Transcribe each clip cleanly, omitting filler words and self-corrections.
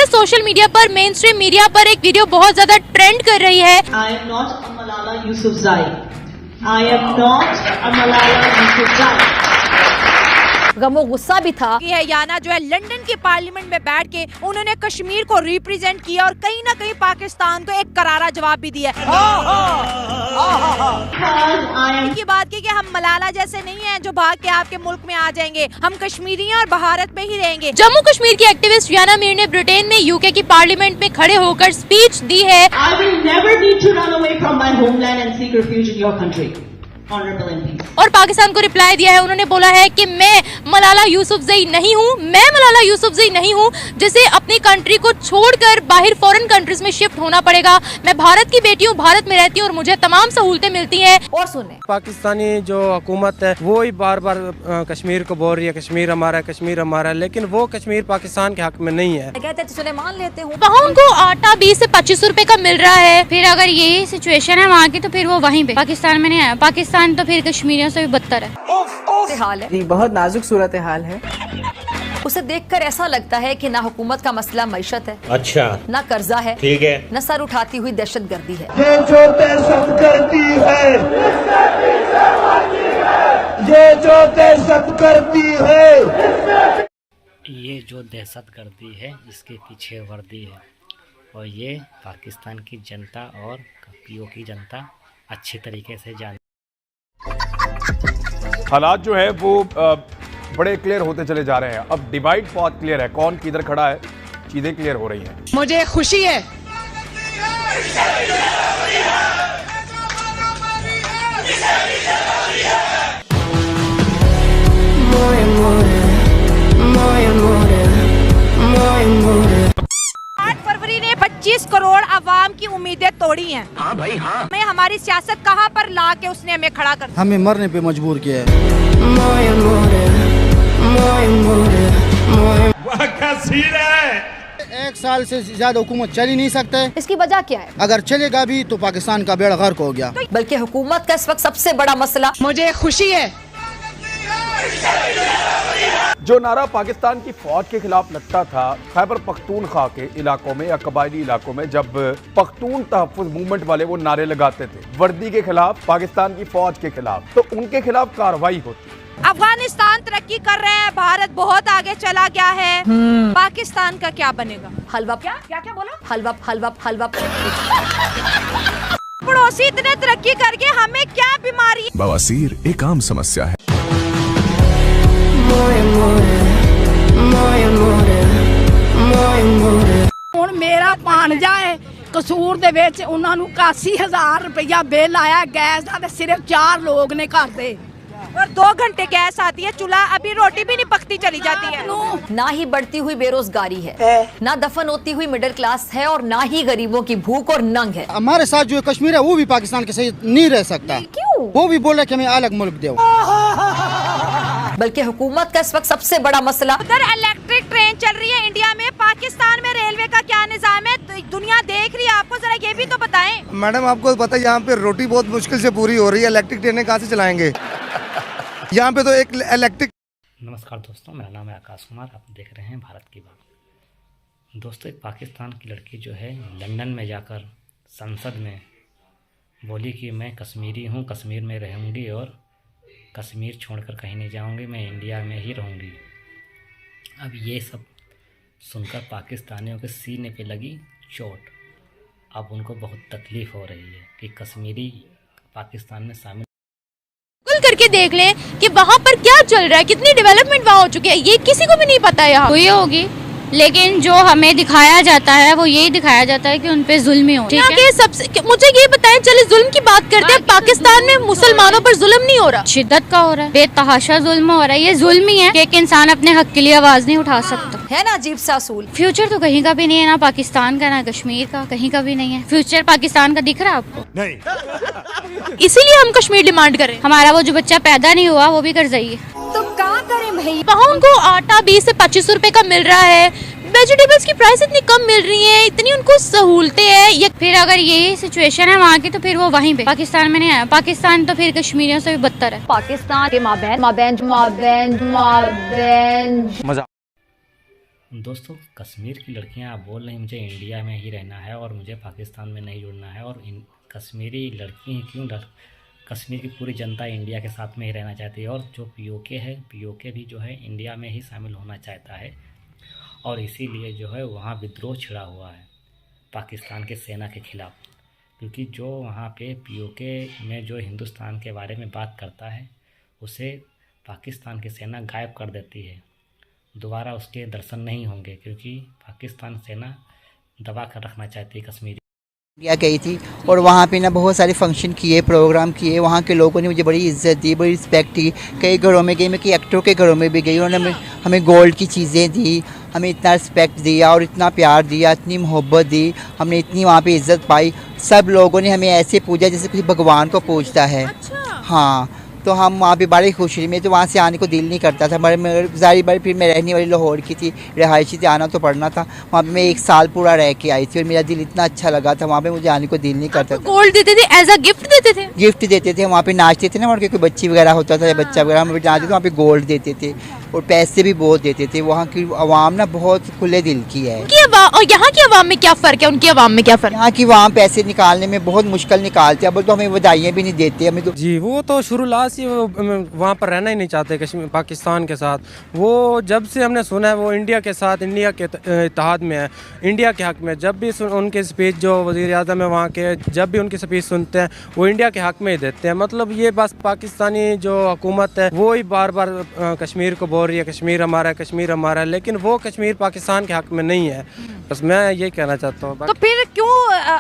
समय social media पर, main stream media पर एक वीडियो बहुत ज्यादा ट्रेंड कर रही है। I am not a Malala Yousafzai. I am not a Malala Yousafzai. गमो गुस्सा भी था कि है याना जो है लंदन की पार्लियामेंट में बैठ के उन्होंने कश्मीर को रिप्रेजेंट किया और कहीं ना कहीं पाकिस्तान को एक करारा जवाब भी दिया। की बात की कि हम मलाला जैसे नहीं हैं जो भाग के आपके मुल्क में आ जाएंगे, हम कश्मीरी हैं और भारत में ही रहेंगे। जम्मू कश्मीर की एक्टिविस्ट याना मीर ने ब्रिटेन में यूके की पार्लियामेंट में खड़े होकर स्पीच दी है। I will never need to run away from my homeland and seek refuge in your country. Honorable MPs. और पाकिस्तान को रिप्लाई दिया है, उन्होंने बोला है कि मैं मलाला यूसुफजई नहीं हूँ, मैं मलाला यूसुफजई नहीं हूँ जिसे अपनी कंट्री को छोड़कर बाहर फॉरेन कंट्रीज में शिफ्ट होना पड़ेगा। मैं भारत की बेटी हूँ, भारत में रहती हूँ और मुझे तमाम सहूलतें मिलती हैं। और सुने पाकिस्तानी जो हुकूमत है वो ही बार बार कश्मीर को बोल रही है कश्मीर हमारा है, कश्मीर हमारा है, लेकिन वो कश्मीर पाकिस्तान के हक में नहीं है। कहते हैं सुने मान लेते हूँ। वहाँ उनको आटा 20 से 25 रुपए का मिल रहा है। फिर अगर यही सिचुएशन है वहाँ की तो फिर वो वहीं पे पाकिस्तान में नहीं आया। पाकिस्तान तो फिर कश्मीरियों से भी बदतर है। हाल है बहुत नाजुक सूरत हाल है। उसे देखकर ऐसा लगता है कि ना हुकूमत का मसला मईशत है, अच्छा ना कर्जा है, ठीक है, न सर उठाती हुई दहशतगर्दी है। ये जो दहशत करती है, ये जो दहशत करती है, ये जो दहशत गर्दी है इसके पीछे वर्दी है और ये पाकिस्तान की जनता और पीओ की जनता अच्छी तरीके से जान। हालात जो है वो बड़े क्लियर होते चले जा रहे हैं। अब डिवाइड बहुत क्लियर है, कौन किधर खड़ा है, चीजें क्लियर हो रही हैं। मुझे खुशी है फरवरी ने 25 करोड़ अवाम की उम्मीदें तोड़ी हैं। हाँ भाई हाँ। हमें हमारी सियासत कहाँ पर ला के उसने हमें खड़ा कर, हमें मरने पे मजबूर किया है। एक साल से ज्यादा हुकूमत चल ही नहीं सकते। इसकी वजह क्या है? अगर चलेगा भी तो पाकिस्तान का बेड़ा गर्क हो गया। बल्कि हुकूमत का इस वक्त सबसे बड़ा मसला मुझे खुशी है जो नारा पाकिस्तान की फौज के खिलाफ लगता था खैबर पख्तूनख्वा के इलाकों में या कबायली इलाकों में, जब पख्तून तहफ़्फ़ुज़ मूवमेंट वाले वो नारे लगाते थे वर्दी के खिलाफ, पाकिस्तान की फौज के खिलाफ, तो उनके खिलाफ कार्रवाई होती। अफगानिस्तान तरक्की कर रहे हैं, भारत बहुत आगे चला गया है, पाकिस्तान का क्या बनेगा? हलवा क्या क्या क्या बोला? हलवा हलवा हलवा। पड़ोसी इतने तरक्की करके हमें क्या बीमारी? बवासीर एक आम समस्या है। ਹੁਣ ਮੇਰਾ ਭਾਣਜਾ ਹੈ ਕਸੂਰ ਦੇ ਵਿੱਚ ਉਹਨਾਂ ਨੂੰ 81,000 रुपया बिल आया गैस का, तो सिर्फ 4 लोग ने घर दे और 2 घंटे गैस आती है, चूल्हा अभी रोटी भी नहीं पकती चली जाती है। ना ही बढ़ती हुई बेरोजगारी है, ना दफन होती हुई मिडिल क्लास है और ना ही गरीबों की भूख और नंग है। हमारे साथ जो कश्मीर है वो भी पाकिस्तान के सही नहीं रह सकता। क्यों? वो भी बोल रहे कि हमें अलग मुल्क दो। बल्कि हुकूमत का इस वक्त सबसे बड़ा मसला, उधर इलेक्ट्रिक ट्रेन चल रही है इंडिया में, पाकिस्तान में रेलवे का क्या निजाम है? दुनिया देख रही है, आपको जरा ये भी तो बताएं। मैडम आपको पता है यहाँ पे रोटी बहुत मुश्किल से पूरी हो रही है, इलेक्ट्रिक ट्रेनें कहाँ से चलाएंगे? यहाँ पे तो एक इलेक्ट्रिक। नमस्कार दोस्तों, मेरा नाम है आकाश कुमार, आप देख रहे हैं भारत की बात। दोस्तों, एक पाकिस्तान की लड़की जो है लंदन में जाकर संसद में बोली कि मैं कश्मीरी हूँ, कश्मीर में रहूँगी और कश्मीर छोड़कर कहीं नहीं जाऊँगी, मैं इंडिया में ही रहूँगी। अब ये सब सुनकर पाकिस्तानियों के सीने पे लगी चोट। अब उनको बहुत तकलीफ़ हो रही है कि कश्मीरी पाकिस्तान में शामिल करके देख लें कि वहाँ पर क्या चल रहा है, कितनी डेवलपमेंट वहाँ हो चुकी है, ये किसी को भी नहीं पता। यहाँ हुई होगी, लेकिन जो हमें दिखाया जाता है वो यही दिखाया जाता है कि उन पे जुल्म ही हो। ठीक है, सबसे मुझे ये बताएं, चले जुल्म की बात करते हैं, पाकिस्तान में मुसलमानों पर जुल्म नहीं हो रहा, शिद्दत का हो रहा है, बेतहाशा जुल्म हो रहा है। ये जुल्म ही है कि एक इंसान अपने हक के लिए आवाज नहीं उठा सकता। है ना अजीब सा असूल। फ्यूचर तो कहीं का भी नहीं है, ना पाकिस्तान का ना कश्मीर का, कहीं का भी नहीं है फ्यूचर। पाकिस्तान का दिख रहा है आपको? नहीं। इसीलिए हम कश्मीर डिमांड करें। हमारा वो जो बच्चा पैदा नहीं हुआ वो भी कर जाइए तो क्या करें भाई? वहाँ उनको आटा 20 से 25 रुपए का मिल रहा है, वेजिटेबल्स की प्राइस इतनी कम मिल रही है, इतनी उनको सहूलतें हैं। ये फिर अगर यही सिचुएशन है वहाँ की तो फिर वो वहीं पे पाकिस्तान में नहीं आया। पाकिस्तान तो फिर कश्मीरियों से भी बदतर है। पाकिस्तान के माबैन दोस्तों, कश्मीर की लड़कियां बोल रही मुझे इंडिया में ही रहना है और मुझे पाकिस्तान में नहीं जुड़ना है, और इन कश्मीरी लड़की ही क्यों कश्मीर की पूरी जनता इंडिया के साथ में ही रहना चाहती है, और जो पीओके है, पीओके भी जो है इंडिया में ही शामिल होना चाहता है, और इसीलिए जो है वहाँ विद्रोह छिड़ा हुआ है पाकिस्तान के सेना के ख़िलाफ़। क्योंकि जो वहाँ पे पीओके में जो हिंदुस्तान के बारे में बात करता है उसे पाकिस्तान की सेना गायब कर देती है, दोबारा उसके दर्शन नहीं होंगे, क्योंकि पाकिस्तान सेना दबा कर रखना चाहती है कश्मीर। इंडिया गई थी और वहाँ पे ना बहुत सारे फंक्शन किए, प्रोग्राम किए, वहाँ के लोगों ने मुझे बड़ी इज्जत दी, बड़ी रिस्पेक्ट दी। कई घरों में गई, मैं कई एक्टरों के घरों में भी गई, उन्होंने हमें गोल्ड की चीज़ें दी, हमें इतना रिस्पेक्ट दिया और इतना प्यार दिया, इतनी मोहब्बत दी, हमने इतनी वहाँ पे इज्जत पाई। सब लोगों ने हमें ऐसे पूजा जैसे किसी भगवान को पूजता है। हाँ, तो हम वहाँ पे बड़ी खुश रही। मैं तो वहाँ से आने को दिल नहीं करता था, मगर जारी बार फिर मैं रहने वाली लाहौर की थी, रिहायशी थी, आना तो पड़ना था। वहाँ पे मैं 1 साल पूरा रह के आई थी और मेरा दिल इतना अच्छा लगा था, वहाँ पे मुझे आने को दिल नहीं करता था। गोल्ड देते थे, एज अ गिफ्ट देते थे? गिफ्ट देते थे, वहाँ पे नाचते थे ना, वहाँ कोई बच्ची वगैरह होता था या बच्चा वगैरह, हम नाचते थे, वहाँ पे गोल्ड देते थे और पैसे भी बहुत देते थे। वहाँ की आवाम ना बहुत खुले दिल की है। और यहाँ की आवाम में क्या फ़र्क है, उनकी आवाम में क्या फ़र्क? यहाँ की आवाम पैसे निकालने में बहुत मुश्किल निकालते हैं, अब तो हमें बधाइयाँ भी नहीं देते हमें तो। जी, वो तो शुरुआत से वहाँ पर रहना ही नहीं चाहते कश्मीर पाकिस्तान के साथ। वो जब से हमने सुना है वो इंडिया के साथ, इंडिया के इत्तेहाद में है, इंडिया के हक़ में। जब भी उनके स्पीच जो वज़ीर आज़म है वहाँ के, जब भी उनकी स्पीच सुनते हैं वो इंडिया के हक़ में ही देते हैं। मतलब ये बस पाकिस्तानी जो हुकूमत है वो ही बार बार कश्मीर को बोल रही है कश्मीर हमारा है, कश्मीर हमारा है, लेकिन वो कश्मीर पाकिस्तान के हक़ में नहीं है। बस मैं ये कहना चाहता हूँ। तो फिर क्यों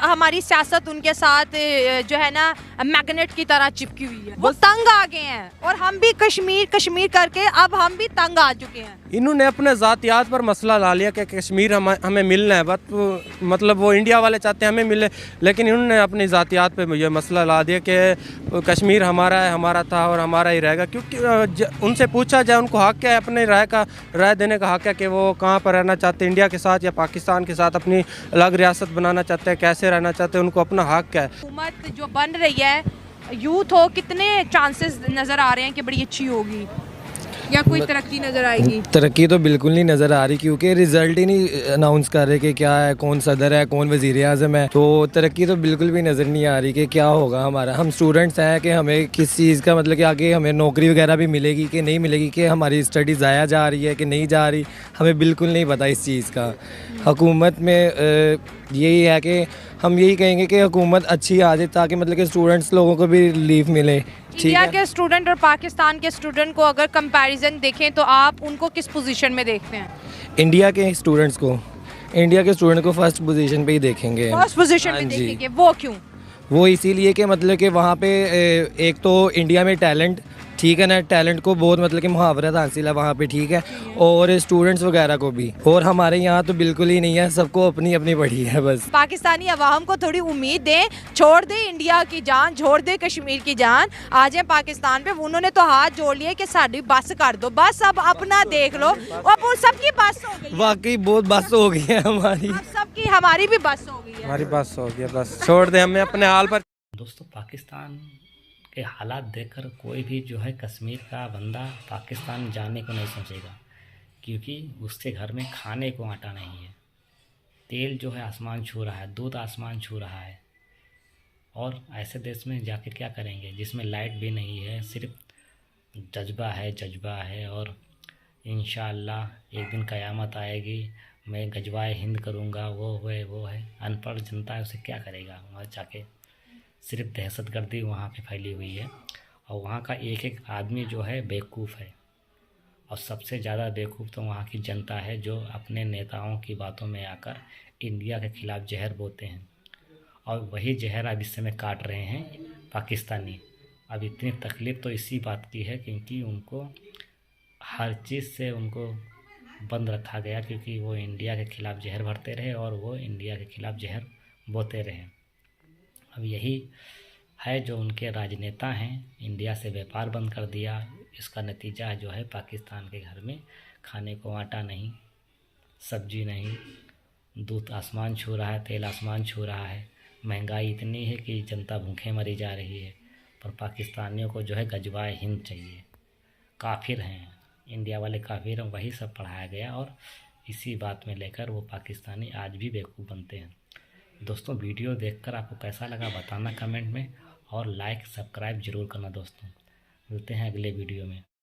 हमारी सियासत उनके साथ जो है ना मैग्नेट की तरह चिपकी हुई है? वो तंग आ गए हैं और हम भी कश्मीर कश्मीर करके अब हम भी तंग आ चुके हैं। इन्होंने अपने ज़ातियात पर मसला ला लिया कि कश्मीर हमें मिलना है, बस मतलब वो इंडिया वाले चाहते हैं हमें मिले, लेकिन इन्होंने अपनी ज़ातियात पे ये मसला ला दिया कि कश्मीर हमारा है, हमारा था और हमारा ही रहेगा। क्योंकि उनसे पूछा जाए उनको हक़ है, अपने राय देने का हक़ है कि वो कहाँ पर रहना चाहते हैं, इंडिया के साथ या पाकिस्तान के साथ, अपनी अलग रियासत बनाना चाहते हैं, कैसे रहना चाहते हैं, उनको अपना हक़ है। हुकूमत जो बन रही है, यूथ हो, कितने चांसेस नज़र आ रहे हैं कि बड़ी अच्छी होगी या कोई तरक्की नज़र आएगी? तरक्की तो बिल्कुल नहीं नज़र आ रही, क्योंकि रिज़ल्ट ही नहीं अनाउंस कर रहे कि क्या है, कौन सदर है, कौन वज़ीर आज़म है। तो तरक्की तो बिल्कुल भी नज़र नहीं आ रही कि क्या होगा हमारा। हम स्टूडेंट्स हैं कि हमें किस चीज़ का मतलब कि आगे हमें नौकरी वगैरह भी मिलेगी कि नहीं मिलेगी, कि हमारी स्टडी ज़ाया जा रही है कि नहीं जा रही, हमें बिल्कुल नहीं पता इस चीज़ का। हुकूमत में यही है कि हम यही कहेंगे कि हुकूमत अच्छी आ जाए ताकि मतलब कि स्टूडेंट्स लोगों को भी रिलीफ मिले। इंडिया के स्टूडेंट और पाकिस्तान के स्टूडेंट को अगर कंपैरिजन देखें तो आप उनको किस पोजीशन में देखते हैं? इंडिया के स्टूडेंट को फर्स्ट पोजीशन पे ही देखेंगे। फर्स्ट पोजीशन में देखेंगे, वो क्यों? वो इसीलिए कि मतलब कि वहाँ पे एक तो इंडिया में टैलेंट, ठीक है ना, टैलेंट को बहुत मतलब कि मुहावरत हासिल है वहाँ पे, ठीक है, और स्टूडेंट्स वगैरह को भी। और हमारे यहाँ तो बिल्कुल ही नहीं है, सबको अपनी अपनी पड़ी है बस। पाकिस्तानी अवाम को थोड़ी उम्मीद दें, छोड़ दे इंडिया की जान, छोड़ दे कश्मीर की जान, आ जाए पाकिस्तान पे। उन्होंने तो हाथ जोड़ लिए कि साड़ी बस कर दो, बस अब अपना देख लो। अब सबकी बस हो गई, वाकई बहुत बस हो गई है हमारी, सबकी, हमारी भी बस हो गई है। हमारी बस हो गया, बस छोड़ दे हमें अपने हाल पर। दोस्तों, पाकिस्तान के हालात देखकर कोई भी जो है कश्मीर का बंदा पाकिस्तान जाने को नहीं सोचेगा, क्योंकि उसके घर में खाने को आटा नहीं है, तेल जो है आसमान छू रहा है, दूध आसमान छू रहा है, और ऐसे देश में जाके क्या करेंगे जिसमें लाइट भी नहीं है, सिर्फ जज्बा है। और इंशाअल्लाह एक दिन क़यामत आएगी, मैं गजवाए हिंद करूँगा, वो है। अनपढ़ जनता है, उसे क्या करेगा वहाँ जाके? सिर्फ दहशतगर्दी वहाँ पे फैली हुई है, और वहाँ का एक एक आदमी जो है बेवकूफ़ है, और सबसे ज़्यादा बेवकूफ़ तो वहाँ की जनता है, जो अपने नेताओं की बातों में आकर इंडिया के ख़िलाफ़ जहर बोते हैं, और वही जहर अब इस समय काट रहे हैं पाकिस्तानी। अब इतनी तकलीफ़ तो इसी बात की है क्योंकि उनको हर चीज़ से उनको बंद रखा गया, क्योंकि वो इंडिया के ख़िलाफ़ जहर भरते रहे और वो इंडिया के ख़िलाफ़ जहर बोते रहे। अब यही है जो उनके राजनेता हैं, इंडिया से व्यापार बंद कर दिया। इसका नतीजा जो है पाकिस्तान के घर में खाने को आटा नहीं, सब्जी नहीं, दूध आसमान छू रहा है, तेल आसमान छू रहा है। महंगाई इतनी है कि जनता भूखे मरी जा रही है, पर पाकिस्तानियों को जो है गजवाए हिंद चाहिए। काफिर हैं, इंडिया वाले काफिर हैं, वही सब पढ़ाया गया और इसी बात में लेकर वो पाकिस्तानी आज भी बेवकूफ़ बनते हैं। दोस्तों वीडियो देखकर आपको कैसा लगा बताना कमेंट में, और लाइक सब्सक्राइब जरूर करना दोस्तों। मिलते हैं अगले वीडियो में।